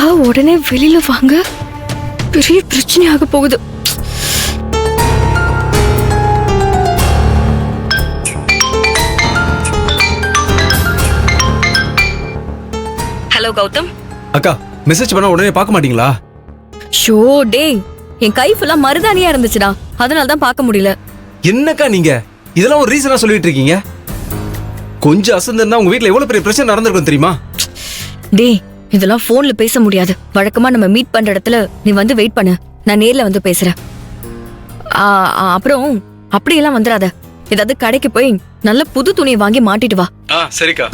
அக்கா உடனே வெளியில வாங்க, பெரிய பிரச்சனையாக போகுது. ஹலோ கௌதம். அக்கா மெசேஜ் பண்ணா உடனே பார்க்க மாட்டீங்களா? ஷோ டேய், என் கை ஃபுல்லா மருதாணியா இருந்துச்சுடா, அதனால தான் பார்க்க முடியல. என்னக்கா நீங்க இதெல்லாம் ஒரு ரீசனா சொல்லிட்டு இருக்கீங்க? கொஞ்சம் அசந்திருந்தா உங்க வீட்ல எவ்வளவு பெரிய பிரச்சனை நடந்திருக்கும் தெரியுமா? டேய், இதெல்லாம் போன்ல பேச முடியாது. வழக்கமா நம்ம மீட் பண்ற இடத்துல நீ வந்து வெயிட் பண்ணு, நான் நேர்ல வந்து பேசுறேன். அப்புறம் அப்படியெல்லாம் வந்துடாத. ஏதாவது கடைக்கு போய் நல்ல புது துணியை வாங்கி மாட்டிட்டு வா. சரிக்கா.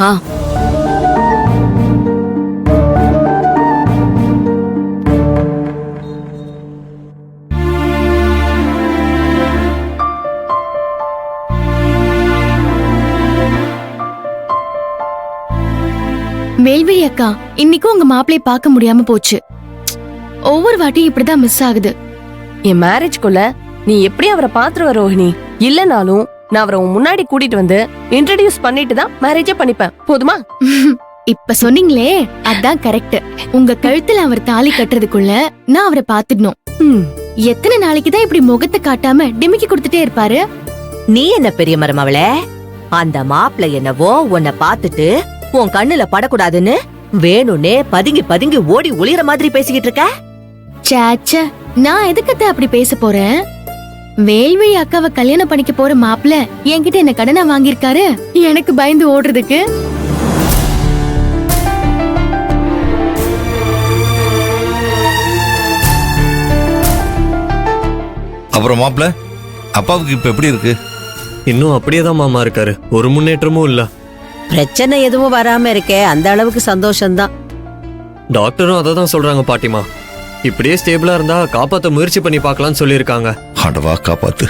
வேல்விழி அக்கா, இன்னைக்கும் உங்க மாப்பிளைய பார்க்க முடியாம போச்சு. ஒவ்வொரு வாட்டியும் இப்படிதான் மிஸ் ஆகுது. என் மேரேஜ்க்குள்ள நீ எப்படி அவரை பாத்துருவ ரோஹிணி? இல்லனாலும் நான் அவரை உன் முன்னாடி கூட்டிட்டு வந்து இன்ட்ரோடியூஸ் பண்ணிட்டு தான் மேரேஜே பண்ணிப்பேன். போதுமா? இப்ப சொன்னீங்களே, அதான் கரெக்ட். உங்க கழுத்துல அவர் தாலி கட்டுறதுக்குள்ள நான் அவரை பாத்துடணும். எத்தனை நாளைக்கு தான் இப்படி முகத்தை காட்டாம டிமிக்கி கொடுத்துட்டே இருப்பாரு? நீ என்ன பெரிய மருமவளே, அந்த மாப்பிள்ளை என்னவோ உன்னை பாத்துட்டு உன் கண்ணுல படக்கூடாதுன்னு வேணும்னே பதுங்கி பதுங்கி ஓடி ஒளிற மாதிரி பேசிக்கிட்டு இருக்க. சாச்சா, நான் எதுக்கத்த அப்படி பேச போறேன்? வேல்விழி அக்காவை கல்யாணம் பண்ணிக்க போற மாப்பிள்ள என்கிட்ட என்ன கடனா வாங்கியிருக்காரு எனக்கு பயந்து ஓடுறதுக்கு. அப்புறம் மாப்பிள்ள, அப்பாவுக்கு இப்ப எப்படி இருக்கு? இன்னும் அப்படியேதான் மாமா இருக்காரு, ஒரு முன்னேற்றமும் இல்ல. பிரச்சனை எதுவும் வராம இருக்கே, அந்த அளவுக்கு சந்தோஷம்தான். டாக்டரும் அதை தான் சொல்றாங்க பாட்டிமா. இப்படியே ஸ்டேபிளா இருந்தா காப்பாத்த முயற்சி பண்ணி பார்க்கலாம்னு சொல்லியிருக்காங்க. ஆண்டவா காப்பாத்து.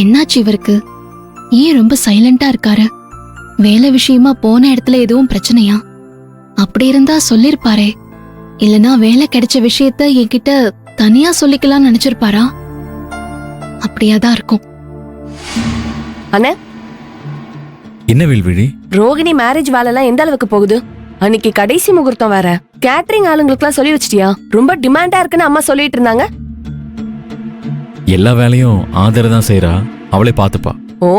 என்னாச்சு இவருக்கு? ஏன் ரொம்ப சைலண்டா இருக்காரு? வேலை விஷயமா போன இடத்துல எதுவும் பிரச்சனையா? அப்படி இருந்தா சொல்லிருப்பாரே. இல்லனா வேலை கிடைச்ச விஷயத்த என்கிட்ட தனியா சொல்லிக்கலாம்னு நினைச்சிருப்பாரா? அப்படியாதான் இருக்கும். அண்ணே, என்ன வேல்விழி? ரோகிணி மேரேஜ் வேலை எல்லாம் எந்த அளவுக்கு போகுது? அன்னைக்கு கடைசி முகூர்த்தம் வேற. கேட்டரிங் ஆளுங்களுக்கு எல்லாம் சொல்லி வச்சிட்டியா? ரொம்ப டிமாண்டா இருக்குன்னு அம்மா சொல்லிட்டு இருந்தாங்க. எல்லா வேலையும் ஆதர தான் செய்யறா, அவளே பாத்துப்பா. ஓ,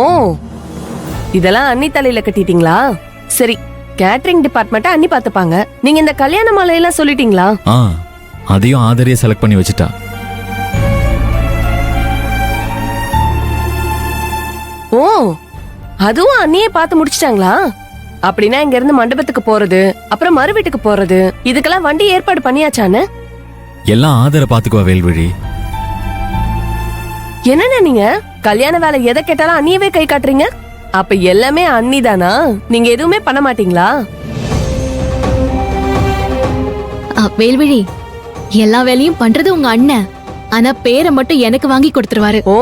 இதெல்லாம் அண்ணி தலையில கட்டிட்டீங்களா? சரி, கேட்டரிங் டிபார்ட்மெண்ட்டை அண்ணி பாத்துப்பாங்க. நீங்க இந்த கல்யாண மாலையெல்லாம் சொல்லிட்டீங்களா? அதையும் ஆதரையே செலக்ட் பண்ணி வச்சுட்டா. ஓ, அதுவும் அண்ணியே பார்த்து முடிச்சிட்டாங்களா? அப்படின்னா இங்க இருந்து மண்டபத்துக்கு போறது, அப்புறம் மறு வீட்டுக்கு போறது, இதுக்கெல்லாம் வண்டி ஏற்பாடு பண்ணியாச்சான்னு? எல்லாம் ஆதர பாத்துக்குவா வேல்விழி. என்னன்னா நீங்க கல்யாண வேலை எதை கேட்டாலும் அண்ணியவே கை காட்டுறீங்க. அப்ப எல்லாமே அண்ணி தானா? நீங்க எதுவுமே பண்ண மாட்டீங்களா? வேல்விழி, எல்லா வேலையும் பண்றது உங்க அண்ணன். ஆனா பேரை மட்டும் எனக்கு வாங்கி கொடுத்துருவாரு. ஓ,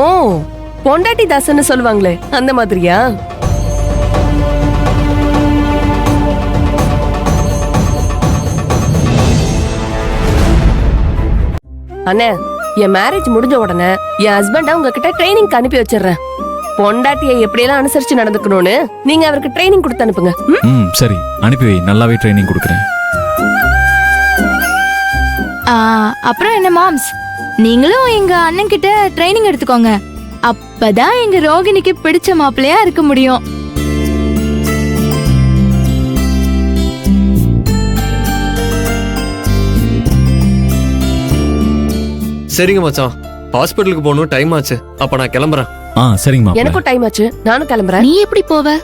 பொண்டாட்டி தாசன்னு சொல்லுவாங்களே, அந்த மாதிரியா? அண்ணே, என் மேரேஜ் முடிஞ்ச உடனே என் ஹஸ்பண்ட உங்ககிட்ட ட்ரைனிங் அனுப்பி வச்சிடுறேன். பொண்டாட்டியை எப்படியெல்லாம் அனுசரிச்சு நடந்துக்கணும்னு நீங்க அவருக்கு ட்ரைனிங் கொடுத்து அனுப்புங்க. சரி, அனுப்பி வை, நல்லாவே ட்ரைனிங் கொடுக்குறேன். அப்புறம் என்ன மாம்ஸ், நீங்களும் எங்க அண்ணன் கிட்ட ட்ரைனிங் எடுத்துக்கோங்க. அப்பதான் எங்க ரோகிணிக்கு பிடிச்ச மாப்பிள்ளையா இருக்க முடியும். சரிங்க மச்சான், ஹாஸ்பிட்டலுக்கு போகணும், டைம் ஆச்சு. அப்ப நான் கிளம்புறேன். சரிங்க. எனக்கும் டைம் ஆச்சு, நானும் கிளம்புறேன். நீ எப்படி போவ?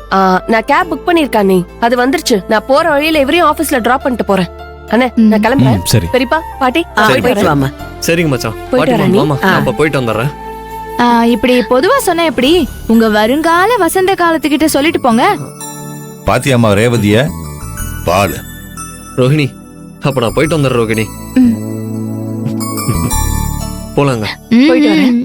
நான் கேப் புக் பண்ணிருக்கேன், நீ அது வந்துருச்சு. நான் போற வழியில எவரையும் ஆபீஸ்ல டிராப் பண்ணிட்டு போறேன். அண்ணே, நான் கிளம்புறேன். சரி. பெரியப்பா, பாட்டி, போயிட்டு வாமா. சரிங்க மச்சான், போயிட்டு பாட்டி வரேன். மாமா, நான் அப்ப போயிட்டு வந்துடுறேன். இப்படி பொதுவா சொன்ன எப்படி? உங்க வருங்கால வசந்த காலத்துக்கிட்ட சொல்லிட்டு போங்க. பாத்தியாமா ரேவதிய? பால். ரோஹிணி, அப்ப நான் போயிட்டு வந்துடுறேன். ரோஹிணி, போலாங்க. போயிட்டு வரேன்.